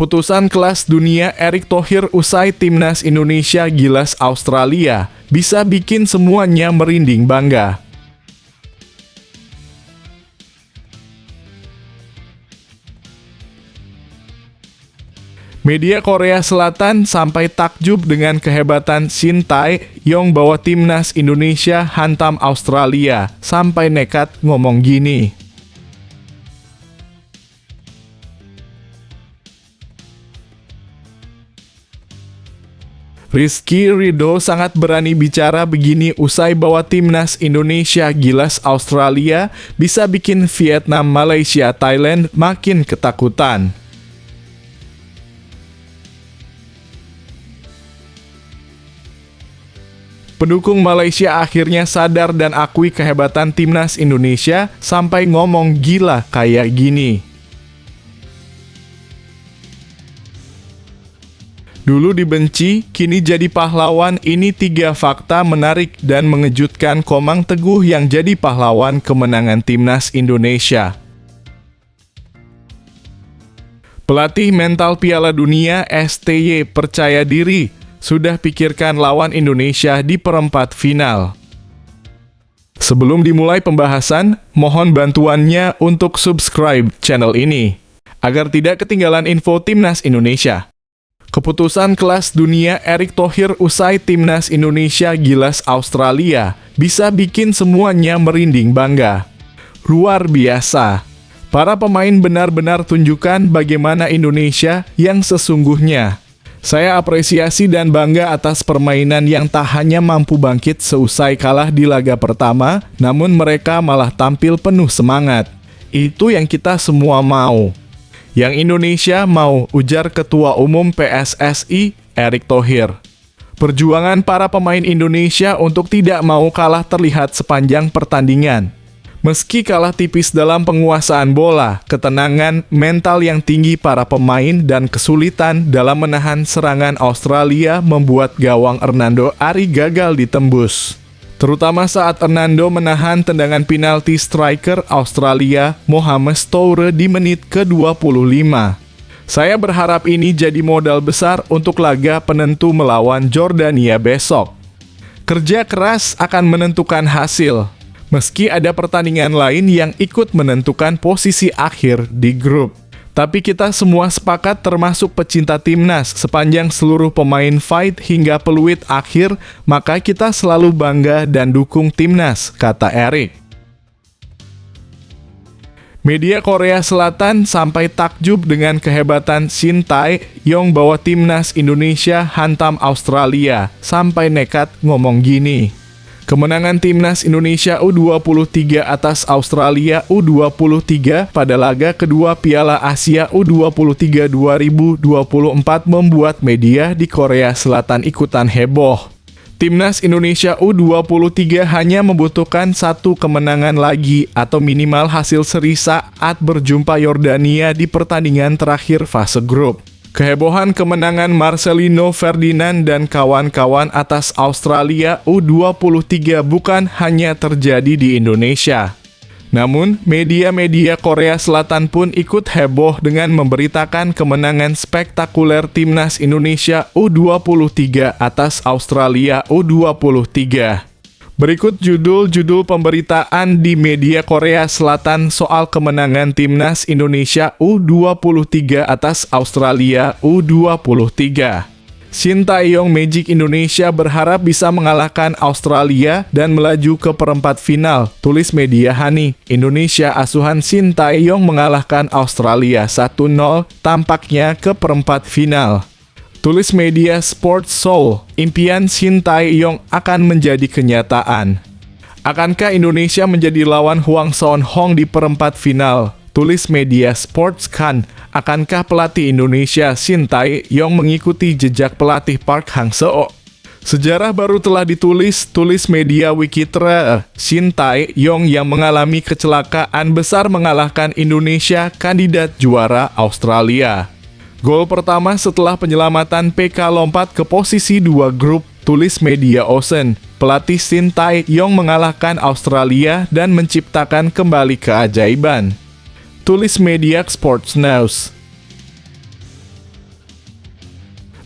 Keputusan kelas dunia Erick Thohir usai timnas Indonesia gilas Australia bisa bikin semuanya merinding bangga. Media Korea Selatan sampai takjub dengan kehebatan Shin Tae-yong bawa timnas Indonesia hantam Australia, sampai nekat ngomong gini. Rizky Ridho sangat berani bicara begini usai bawa timnas Indonesia gilas Australia bisa bikin Vietnam, Malaysia, Thailand makin ketakutan. Pendukung Malaysia akhirnya sadar dan akui kehebatan timnas Indonesia sampai ngomong gila kayak gini. Dulu dibenci, kini jadi pahlawan. Ini 3 fakta menarik dan mengejutkan Komang Teguh yang jadi pahlawan kemenangan timnas Indonesia. Pelatih mental Piala Dunia STY percaya diri, sudah pikirkan lawan Indonesia di perempat final. Sebelum dimulai pembahasan, mohon bantuannya untuk subscribe channel ini, agar tidak ketinggalan info timnas Indonesia. Keputusan kelas dunia Erick Thohir usai timnas Indonesia gilas Australia bisa bikin semuanya merinding bangga. Luar biasa. Para pemain benar-benar tunjukkan bagaimana Indonesia yang sesungguhnya. Saya apresiasi dan bangga atas permainan yang tak hanya mampu bangkit seusai kalah di laga pertama, namun mereka malah tampil penuh semangat. Itu yang kita semua mau. Yang Indonesia mau, ujar Ketua Umum PSSI, Erick Thohir. Perjuangan para pemain Indonesia untuk tidak mau kalah terlihat sepanjang pertandingan. Meski kalah tipis dalam penguasaan bola, ketenangan mental yang tinggi para pemain dan kesulitan dalam menahan serangan Australia membuat gawang Hernando Ari gagal ditembus. Terutama saat Hernando menahan tendangan penalti striker Australia Mohamed Toure di menit ke-25. Saya berharap ini jadi modal besar untuk laga penentu melawan Jordania besok. Kerja keras akan menentukan hasil, meski ada pertandingan lain yang ikut menentukan posisi akhir di grup. Tapi kita semua sepakat termasuk pecinta timnas, sepanjang seluruh pemain fight hingga peluit akhir, maka kita selalu bangga dan dukung timnas, kata Erick. Media Korea Selatan sampai takjub dengan kehebatan Shin Tae-yong bawa timnas Indonesia hantam Australia, sampai nekat ngomong gini. Kemenangan timnas Indonesia U23 atas Australia U23 pada laga kedua Piala Asia U23 2024 membuat media di Korea Selatan ikutan heboh. Timnas Indonesia U23 hanya membutuhkan 1 kemenangan lagi atau minimal hasil seri saat berjumpa Yordania di pertandingan terakhir fase grup. Kehebohan kemenangan Marcelino Ferdinand dan kawan-kawan atas Australia U23 bukan hanya terjadi di Indonesia. Namun, media-media Korea Selatan pun ikut heboh dengan memberitakan kemenangan spektakuler timnas Indonesia U23 atas Australia U23. Berikut judul-judul pemberitaan di media Korea Selatan soal kemenangan timnas Indonesia U23 atas Australia U23. Shin Tae-yong Magic Indonesia berharap bisa mengalahkan Australia dan melaju ke perempat final, tulis media Hani. Indonesia asuhan Shin Tae-yong mengalahkan Australia 1-0, tampaknya ke perempat final. Tulis media Sports Seoul, impian Shin Tae-yong akan menjadi kenyataan. Akankah Indonesia menjadi lawan Hwang Seon-hong di perempat final? Tulis media Sports Kan, akankah pelatih Indonesia Shin Tae-yong mengikuti jejak pelatih Park Hang-seo? Sejarah baru telah ditulis, tulis media Wikitra. Shin Tae-yong yang mengalami kecelakaan besar mengalahkan Indonesia, kandidat juara Australia. Gol pertama setelah penyelamatan PK lompat ke posisi 2 grup, tulis media Ocean. Pelatih Shin Tae-yong mengalahkan Australia dan menciptakan kembali keajaiban, tulis media Sports News.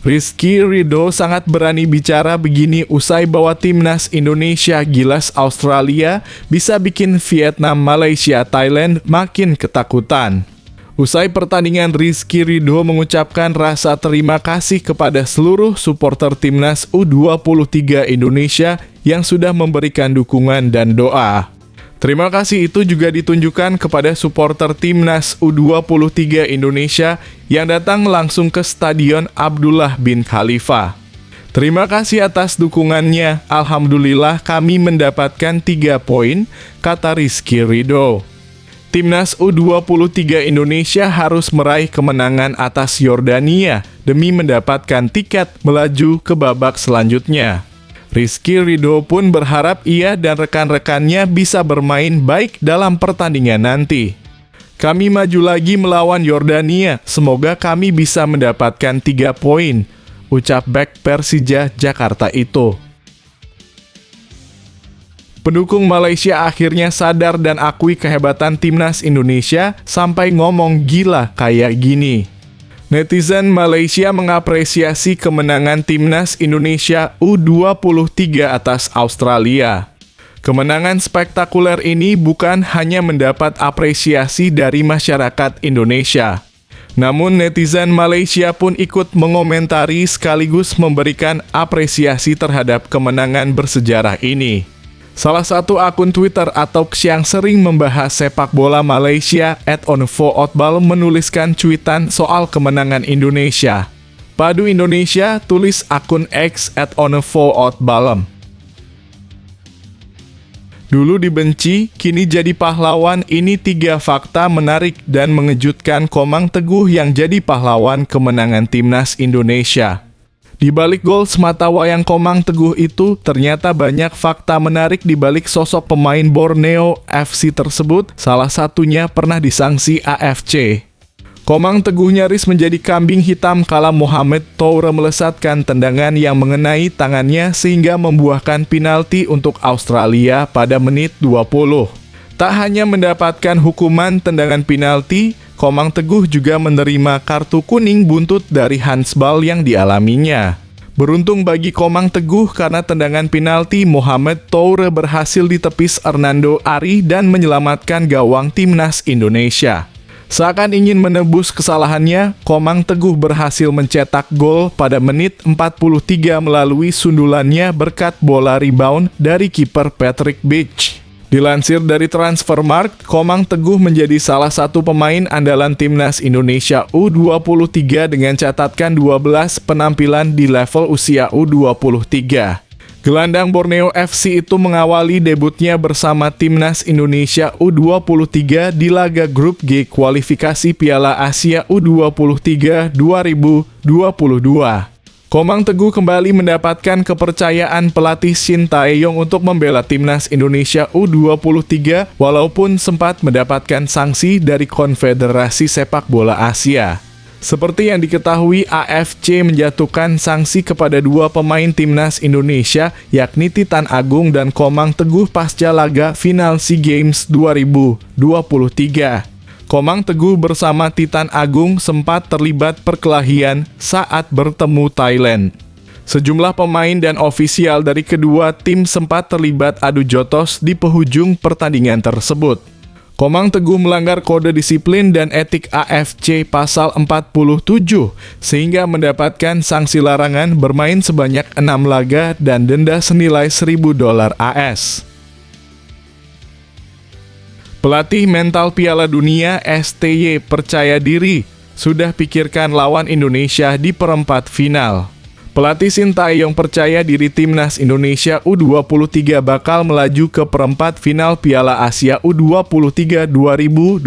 Rizky Ridho sangat berani bicara begini usai bawa timnas Indonesia gilas Australia bisa bikin Vietnam, Malaysia, Thailand makin ketakutan. Usai pertandingan, Rizky Ridho mengucapkan rasa terima kasih kepada seluruh supporter timnas U23 Indonesia yang sudah memberikan dukungan dan doa. Terima kasih itu juga ditunjukkan kepada supporter timnas U23 Indonesia yang datang langsung ke Stadion Abdullah bin Khalifa. Terima kasih atas dukungannya, alhamdulillah kami mendapatkan 3 poin, kata Rizky Ridho. Timnas U23 Indonesia harus meraih kemenangan atas Yordania demi mendapatkan tiket melaju ke babak selanjutnya. Rizky Ridho pun berharap ia dan rekan-rekannya bisa bermain baik dalam pertandingan nanti. Kami maju lagi melawan Yordania, semoga kami bisa mendapatkan 3 poin, ucap bek Persija Jakarta itu. Pendukung Malaysia akhirnya sadar dan akui kehebatan timnas Indonesia sampai ngomong gila kayak gini. Netizen Malaysia mengapresiasi kemenangan timnas Indonesia U23 atas Australia. Kemenangan spektakuler ini bukan hanya mendapat apresiasi dari masyarakat Indonesia. Namun netizen Malaysia pun ikut mengomentari sekaligus memberikan apresiasi terhadap kemenangan bersejarah ini. Salah satu akun Twitter atau X yang sering membahas sepak bola Malaysia @onfootball menuliskan cuitan soal kemenangan Indonesia. Padu Indonesia, tulis akun X @onfootball. Dulu dibenci, kini jadi pahlawan, ini 3 fakta menarik dan mengejutkan Komang Teguh yang jadi pahlawan kemenangan timnas Indonesia. Di balik gol sematawayang Komang Teguh itu, ternyata banyak fakta menarik di balik sosok pemain Borneo FC tersebut, salah satunya pernah disanksi AFC. Komang Teguh nyaris menjadi kambing hitam kala Mohamed Toure melesatkan tendangan yang mengenai tangannya sehingga membuahkan penalti untuk Australia pada menit 20. Tak hanya mendapatkan hukuman tendangan penalti, Komang Teguh juga menerima kartu kuning buntut dari handsball yang dialaminya. Beruntung bagi Komang Teguh karena tendangan penalti Mohamed Toure berhasil ditepis Hernando Ari dan menyelamatkan gawang timnas Indonesia. Seakan ingin menebus kesalahannya, Komang Teguh berhasil mencetak gol pada menit 43 melalui sundulannya berkat bola rebound dari kiper Patrick Beach. Dilansir dari Transfermarkt, Komang Teguh menjadi salah satu pemain andalan timnas Indonesia U23 dengan catatan 12 penampilan di level usia U23. Gelandang Borneo FC itu mengawali debutnya bersama timnas Indonesia U23 di laga grup G kualifikasi Piala Asia U23 2022. Komang Teguh kembali mendapatkan kepercayaan pelatih Shin Tae-yong untuk membela timnas Indonesia U23 walaupun sempat mendapatkan sanksi dari Konfederasi Sepak Bola Asia. Seperti yang diketahui, AFC menjatuhkan sanksi kepada 2 pemain timnas Indonesia yakni Titan Agung dan Komang Teguh pasca laga final SEA Games 2023. Komang Teguh bersama Titan Agung sempat terlibat perkelahian saat bertemu Thailand. Sejumlah pemain dan ofisial dari kedua tim sempat terlibat adu jotos di penghujung pertandingan tersebut. Komang Teguh melanggar kode disiplin dan etik AFC pasal 47 sehingga mendapatkan sanksi larangan bermain sebanyak 6 laga dan denda senilai $1.000 AS. Pelatih mental Piala Dunia STY percaya diri, sudah pikirkan lawan Indonesia di perempat final. Pelatih Shin Tae-yong percaya diri timnas Indonesia U23 bakal melaju ke perempat final Piala Asia U23 2024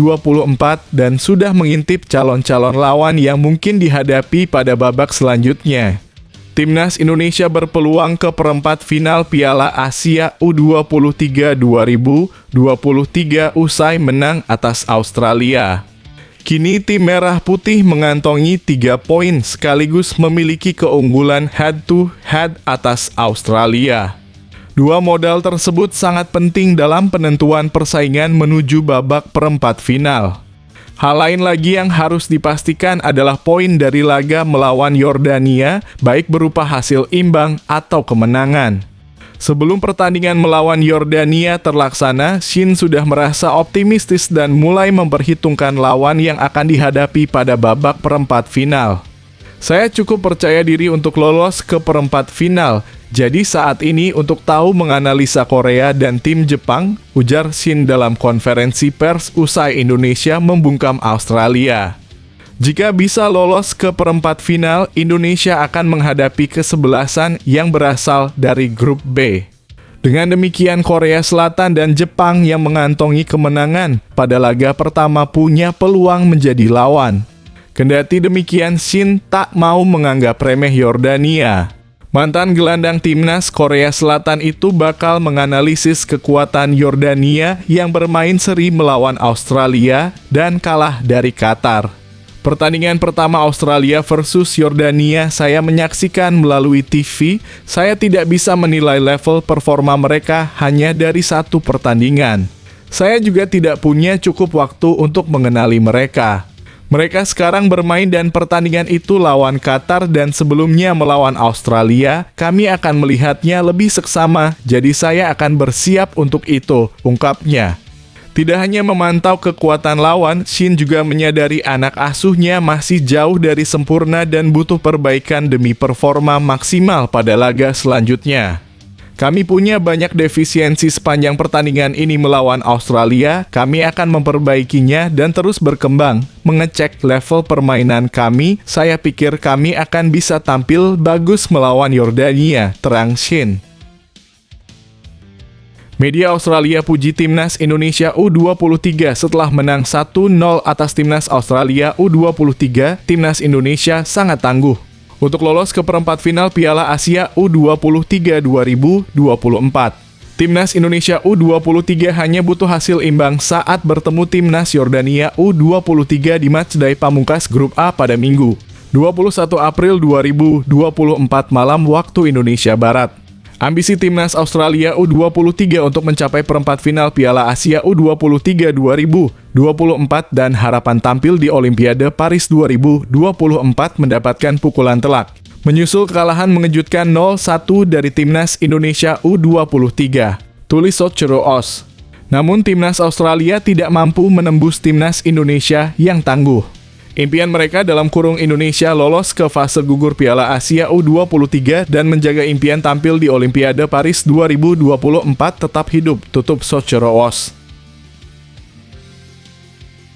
dan sudah mengintip calon-calon lawan yang mungkin dihadapi pada babak selanjutnya. Timnas Indonesia berpeluang ke perempat final Piala Asia U23 2023 usai menang atas Australia. Kini tim Merah Putih mengantongi 3 poin sekaligus memiliki keunggulan head-to-head atas Australia. 2 modal tersebut sangat penting dalam penentuan persaingan menuju babak perempat final. Hal lain lagi yang harus dipastikan adalah poin dari laga melawan Yordania, baik berupa hasil imbang atau kemenangan. Sebelum pertandingan melawan Yordania terlaksana, Shin sudah merasa optimistis dan mulai memperhitungkan lawan yang akan dihadapi pada babak perempat final. Saya cukup percaya diri untuk lolos ke perempat final, jadi saat ini untuk tahu menganalisa Korea dan tim Jepang, ujar Shin dalam konferensi pers usai Indonesia membungkam Australia. Jika bisa lolos ke perempat final, Indonesia akan menghadapi kesebelasan yang berasal dari grup B. Dengan demikian, Korea Selatan dan Jepang yang mengantongi kemenangan pada laga pertama punya peluang menjadi lawan. Kendati demikian, Shin tak mau menganggap remeh Yordania. Mantan gelandang timnas Korea Selatan itu bakal menganalisis kekuatan Yordania yang bermain seri melawan Australia dan kalah dari Qatar. Pertandingan pertama Australia versus Yordania saya menyaksikan melalui TV. Saya tidak bisa menilai level performa mereka hanya dari satu pertandingan. Saya juga tidak punya cukup waktu untuk mengenali mereka. Mereka sekarang bermain dan pertandingan itu lawan Qatar dan sebelumnya melawan Australia. Kami akan melihatnya lebih seksama, jadi saya akan bersiap untuk itu, ungkapnya. Tidak hanya memantau kekuatan lawan, Shin juga menyadari anak asuhnya masih jauh dari sempurna dan butuh perbaikan demi performa maksimal pada laga selanjutnya. Kami punya banyak defisiensi sepanjang pertandingan ini melawan Australia, kami akan memperbaikinya dan terus berkembang. Mengecek level permainan kami, saya pikir kami akan bisa tampil bagus melawan Yordania, terang Shin. Media Australia puji timnas Indonesia U23 setelah menang 1-0 atas timnas Australia U23, timnas Indonesia sangat tangguh untuk lolos ke perempat final Piala Asia U23 2024. Timnas Indonesia U23 hanya butuh hasil imbang saat bertemu timnas Yordania U23 di matchday pamungkas grup A pada Minggu, 21 April 2024 malam waktu Indonesia Barat. Ambisi timnas Australia U23 untuk mencapai perempat final Piala Asia U23 2024 dan harapan tampil di Olimpiade Paris 2024 mendapatkan pukulan telak, menyusul kekalahan mengejutkan 0-1 dari timnas Indonesia U23, tulis Sochero Os. Namun timnas Australia tidak mampu menembus timnas Indonesia yang tangguh. Impian mereka dalam kurung Indonesia lolos ke fase gugur Piala Asia U23 dan menjaga impian tampil di Olimpiade Paris 2024 tetap hidup, tutup Sochero Os.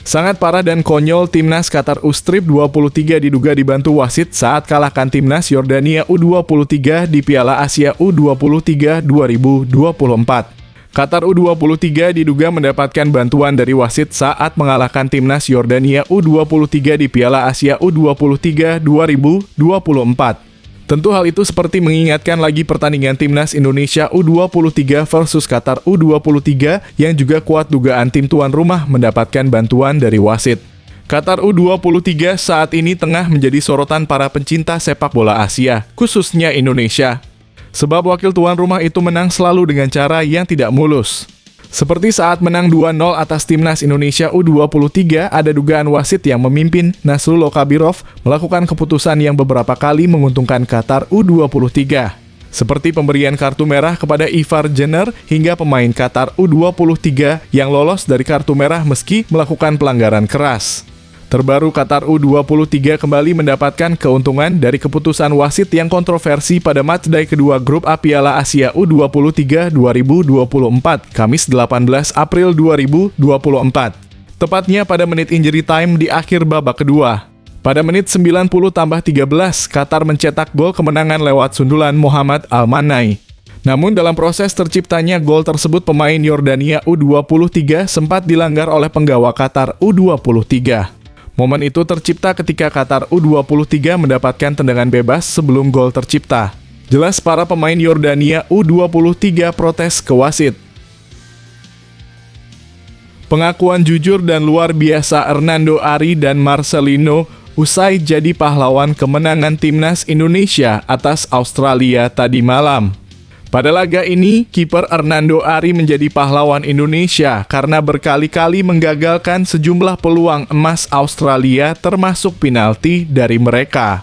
Sangat parah dan konyol timnas Qatar U-Strip 23 diduga dibantu wasit saat kalahkan timnas Yordania U23 di Piala Asia U23 2024. Qatar U23 diduga mendapatkan bantuan dari wasit saat mengalahkan timnas Yordania U23 di Piala Asia U23 2024. Tentu hal itu seperti mengingatkan lagi pertandingan timnas Indonesia U23 versus Qatar U23 yang juga kuat dugaan tim tuan rumah mendapatkan bantuan dari wasit. Qatar U23 saat ini tengah menjadi sorotan para pencinta sepak bola Asia, khususnya Indonesia. Sebab wakil tuan rumah itu menang selalu dengan cara yang tidak mulus. Seperti saat menang 2-0 atas timnas Indonesia U23, ada dugaan wasit yang memimpin Nasrullah Kabirov melakukan keputusan yang beberapa kali menguntungkan Qatar U23. Seperti pemberian kartu merah kepada Ivar Jenner hingga pemain Qatar U23 yang lolos dari kartu merah meski melakukan pelanggaran keras. Terbaru, Qatar U23 kembali mendapatkan keuntungan dari keputusan wasit yang kontroversi pada matchday kedua grup A Piala Asia U23 2024, Kamis 18 April 2024. Tepatnya pada menit injury time di akhir babak kedua. Pada menit 90+13, Qatar mencetak gol kemenangan lewat sundulan Mohamed Al-Manai. Namun dalam proses terciptanya gol tersebut, pemain Yordania U23 sempat dilanggar oleh penggawa Qatar U23. Momen itu tercipta ketika Qatar U23 mendapatkan tendangan bebas sebelum gol tercipta. Jelas para pemain Yordania U23 protes ke wasit. Pengakuan jujur dan luar biasa Hernando Ari dan Marcelino usai jadi pahlawan kemenangan timnas Indonesia atas Australia tadi malam. Pada laga ini, kiper Hernando Ari menjadi pahlawan Indonesia karena berkali-kali menggagalkan sejumlah peluang emas Australia termasuk penalti dari mereka.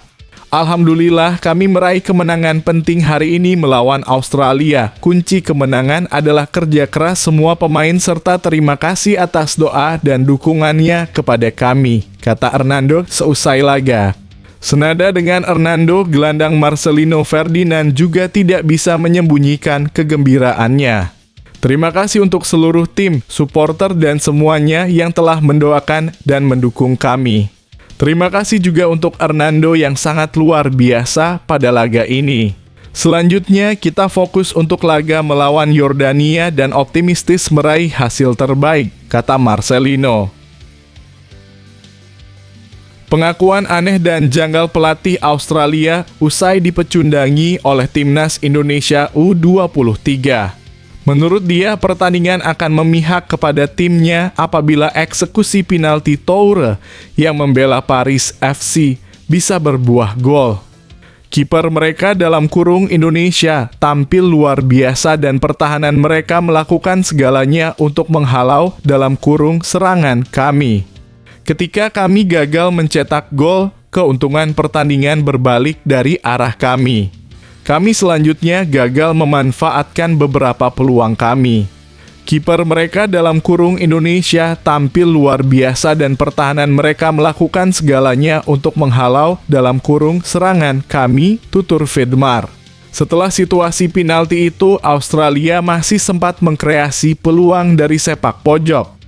Alhamdulillah kami meraih kemenangan penting hari ini melawan Australia. Kunci kemenangan adalah kerja keras semua pemain serta terima kasih atas doa dan dukungannya kepada kami, kata Hernando seusai laga. Senada dengan Hernando, gelandang Marcelino Ferdinand juga tidak bisa menyembunyikan kegembiraannya. Terima kasih untuk seluruh tim, supporter dan semuanya yang telah mendoakan dan mendukung kami. Terima kasih juga untuk Hernando yang sangat luar biasa pada laga ini. Selanjutnya kita fokus untuk laga melawan Yordania dan optimistis meraih hasil terbaik, kata Marcelino. Pengakuan aneh dan janggal pelatih Australia usai dipecundangi oleh timnas Indonesia U23. Menurut dia, pertandingan akan memihak kepada timnya apabila eksekusi penalti Toure yang membela Paris FC bisa berbuah gol. Kiper mereka dalam kurung Indonesia tampil luar biasa dan pertahanan mereka melakukan segalanya untuk menghalau dalam kurung serangan kami. Ketika kami gagal mencetak gol, keuntungan pertandingan berbalik dari arah kami. Kami selanjutnya gagal memanfaatkan beberapa peluang kami. Kiper mereka dalam kurung Indonesia tampil luar biasa dan pertahanan mereka melakukan segalanya untuk menghalau dalam kurung serangan kami, tutur Vidmar. Setelah situasi penalti itu, Australia masih sempat mengkreasi peluang dari sepak pojok.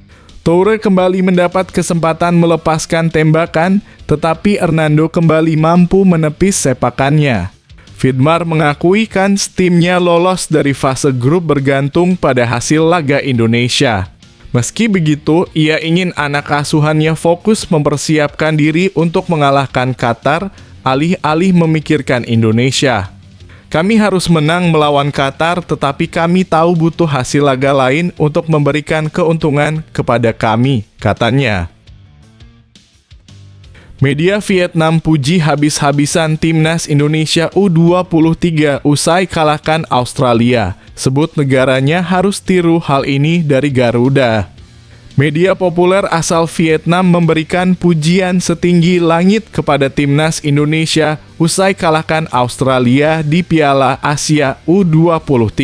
Toure kembali mendapat kesempatan melepaskan tembakan, tetapi Hernando kembali mampu menepis sepakannya. Vidmar mengakui timnya lolos dari fase grup bergantung pada hasil laga Indonesia. Meski begitu, ia ingin anak asuhannya fokus mempersiapkan diri untuk mengalahkan Qatar, alih-alih memikirkan Indonesia. Kami harus menang melawan Qatar, tetapi kami tahu butuh hasil laga lain untuk memberikan keuntungan kepada kami, katanya. Media Vietnam puji habis-habisan timnas Indonesia U23 usai kalahkan Australia. Sebut negaranya harus tiru hal ini dari Garuda. Media populer asal Vietnam memberikan pujian setinggi langit kepada timnas Indonesia usai kalahkan Australia di Piala Asia U23.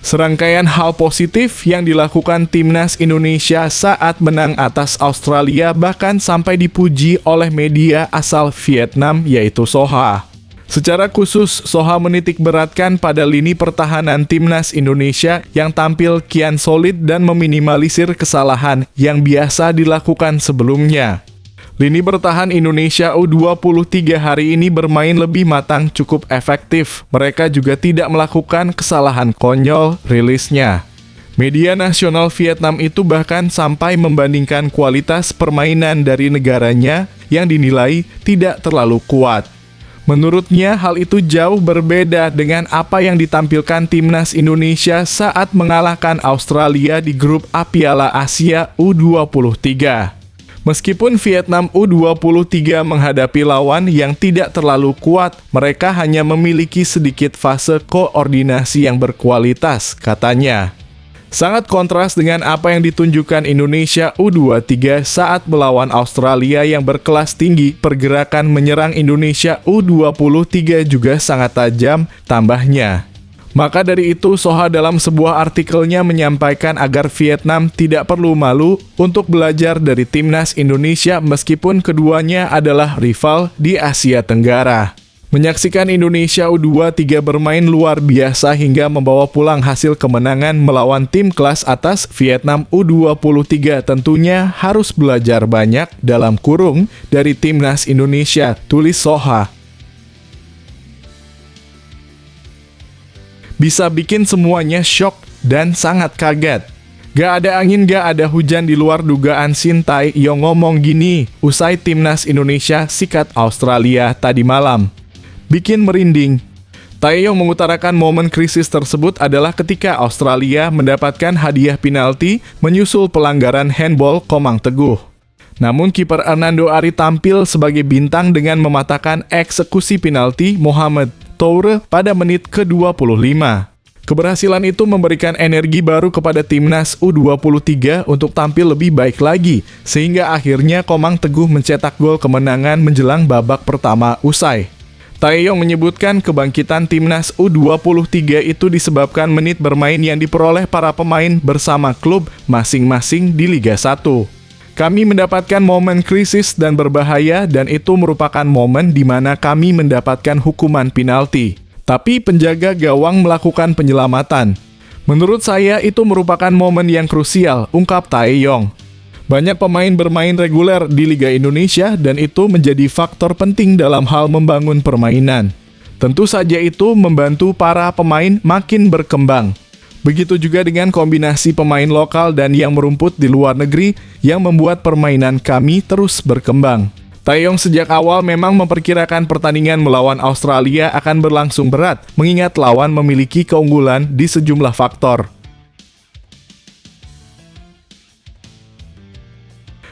Serangkaian hal positif yang dilakukan timnas Indonesia saat menang atas Australia bahkan sampai dipuji oleh media asal Vietnam yaitu Soha. Secara khusus, Soha menitik beratkan pada lini pertahanan timnas Indonesia yang tampil kian solid dan meminimalisir kesalahan yang biasa dilakukan sebelumnya. Lini bertahan Indonesia U23 hari ini bermain lebih matang cukup efektif. Mereka juga tidak melakukan kesalahan konyol, rilisnya. Media nasional Vietnam itu bahkan sampai membandingkan kualitas permainan dari negaranya yang dinilai tidak terlalu kuat. Menurutnya, hal itu jauh berbeda dengan apa yang ditampilkan timnas Indonesia saat mengalahkan Australia di grup A Piala Asia U23. Meskipun Vietnam U23 menghadapi lawan yang tidak terlalu kuat, mereka hanya memiliki sedikit fase koordinasi yang berkualitas, katanya. Sangat kontras dengan apa yang ditunjukkan Indonesia U23 saat melawan Australia yang berkelas tinggi. Pergerakan menyerang Indonesia U23 juga sangat tajam, tambahnya. Maka dari itu, Soha dalam sebuah artikelnya menyampaikan agar Vietnam tidak perlu malu untuk belajar dari timnas Indonesia meskipun keduanya adalah rival di Asia Tenggara. Menyaksikan Indonesia U23 bermain luar biasa hingga membawa pulang hasil kemenangan melawan tim kelas atas Vietnam U23 tentunya harus belajar banyak dalam kurung dari timnas Indonesia, tulis Soha. Bisa bikin semuanya syok dan sangat kaget. Gak ada angin, gak ada hujan di luar dugaan Sintayong yang ngomong gini usai timnas Indonesia sikat Australia tadi malam. Bikin merinding. Taeyong mengutarakan momen krisis tersebut adalah ketika Australia mendapatkan hadiah penalti menyusul pelanggaran handball Komang Teguh. Namun kiper Hernando Ari tampil sebagai bintang dengan mematahkan eksekusi penalti Mohamed Toure pada menit ke-25. Keberhasilan itu memberikan energi baru kepada timnas U23 untuk tampil lebih baik lagi, sehingga akhirnya Komang Teguh mencetak gol kemenangan menjelang babak pertama usai. Taeyong menyebutkan kebangkitan timnas U23 itu disebabkan menit bermain yang diperoleh para pemain bersama klub masing-masing di Liga 1. Kami mendapatkan momen krisis dan berbahaya dan itu merupakan momen di mana kami mendapatkan hukuman penalti. Tapi penjaga gawang melakukan penyelamatan. Menurut saya itu merupakan momen yang krusial, ungkap Taeyong. Banyak pemain bermain reguler di Liga Indonesia dan itu menjadi faktor penting dalam hal membangun permainan. Tentu saja itu membantu para pemain makin berkembang. Begitu juga dengan kombinasi pemain lokal dan yang merumput di luar negeri yang membuat permainan kami terus berkembang. Taeyong sejak awal memang memperkirakan pertandingan melawan Australia akan berlangsung berat, mengingat lawan memiliki keunggulan di sejumlah faktor.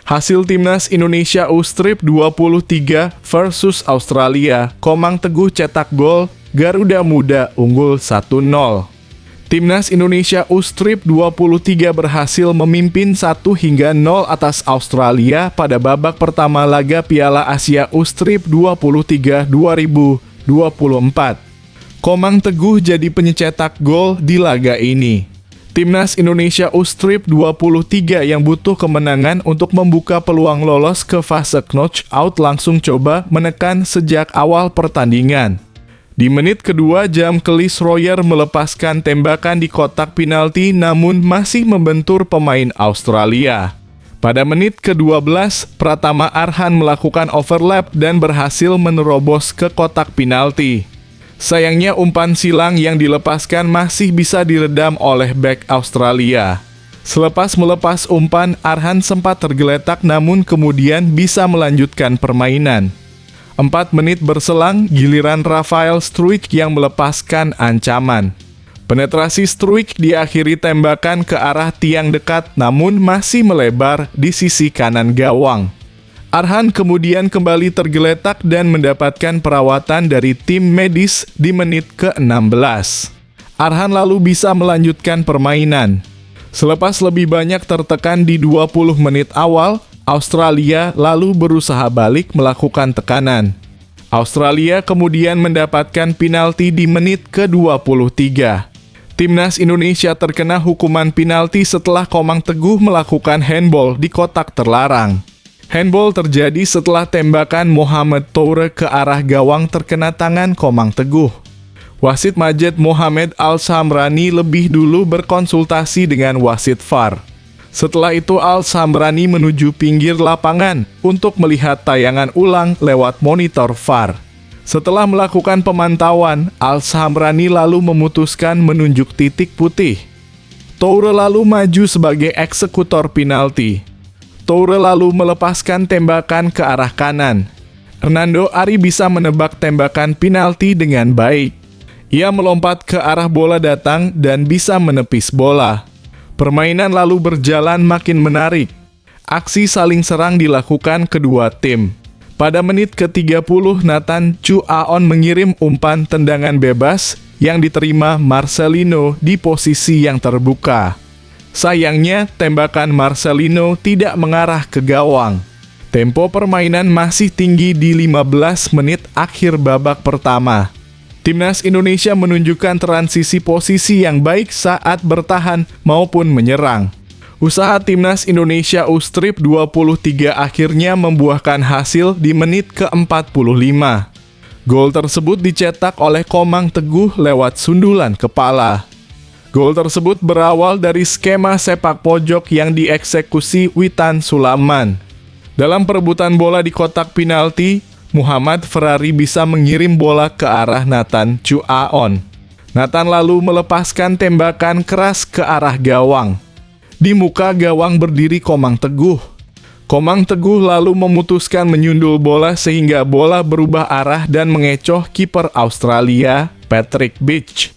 Hasil timnas Indonesia U23 versus Australia, Komang Teguh cetak gol, Garuda Muda unggul 1-0. Timnas Indonesia U23 berhasil memimpin 1-0 atas Australia pada babak pertama laga Piala Asia U23 2024. Komang Teguh jadi pencetak gol di laga ini. Timnas Indonesia U23 yang butuh kemenangan untuk membuka peluang lolos ke fase knockout langsung coba menekan sejak awal pertandingan. Di menit kedua, Jamkelis Royer melepaskan tembakan di kotak penalti namun masih membentur pemain Australia. Pada menit ke-12, Pratama Arhan melakukan overlap dan berhasil menerobos ke kotak penalti. Sayangnya umpan silang yang dilepaskan masih bisa diredam oleh bek Australia. Selepas melepas umpan, Arhan sempat tergeletak namun kemudian bisa melanjutkan permainan. 4 menit berselang, giliran Rafael Struijk yang melepaskan ancaman. Penetrasi Struijk diakhiri tembakan ke arah tiang dekat namun masih melebar di sisi kanan gawang. Arhan kemudian kembali tergeletak dan mendapatkan perawatan dari tim medis di menit ke-16. Arhan lalu bisa melanjutkan permainan. Selepas lebih banyak tertekan di 20 menit awal, Australia lalu berusaha balik melakukan tekanan. Australia kemudian mendapatkan penalti di menit ke-23. Timnas Indonesia terkena hukuman penalti setelah Komang Teguh melakukan handball di kotak terlarang. Handball terjadi setelah tembakan Mohamed Toure ke arah gawang terkena tangan Komang Teguh. Wasit Majed Mohamed Al-Samrani lebih dulu berkonsultasi dengan wasit VAR. Setelah itu Al-Samrani menuju pinggir lapangan untuk melihat tayangan ulang lewat monitor VAR. Setelah melakukan pemantauan, Al-Samrani lalu memutuskan menunjuk titik putih. Toure lalu maju sebagai eksekutor penalti. Toure lalu melepaskan tembakan ke arah kanan. Hernando Ari bisa menebak tembakan penalti dengan baik. Ia melompat ke arah bola datang dan bisa menepis bola. Permainan lalu berjalan makin menarik. Aksi saling serang dilakukan kedua tim. Pada menit ke-30, Nathan Chu Aon mengirim umpan tendangan bebas yang diterima Marcelino di posisi yang terbuka. Sayangnya, tembakan Marcelino tidak mengarah ke gawang. Tempo permainan masih tinggi di 15 menit akhir babak pertama. Timnas Indonesia menunjukkan transisi posisi yang baik saat bertahan maupun menyerang. Usaha Timnas Indonesia U23 akhirnya membuahkan hasil di menit ke-45. Gol tersebut dicetak oleh Komang Teguh lewat sundulan kepala. Gol tersebut berawal dari skema sepak pojok yang dieksekusi Witan Sulaiman. Dalam perebutan bola di kotak penalti, Muhammad Ferrari bisa mengirim bola ke arah Nathan Chu Aon. Nathan lalu melepaskan tembakan keras ke arah gawang. Di muka gawang berdiri Komang Teguh. Komang Teguh lalu memutuskan menyundul bola sehingga bola berubah arah dan mengecoh kiper Australia, Patrick Beach.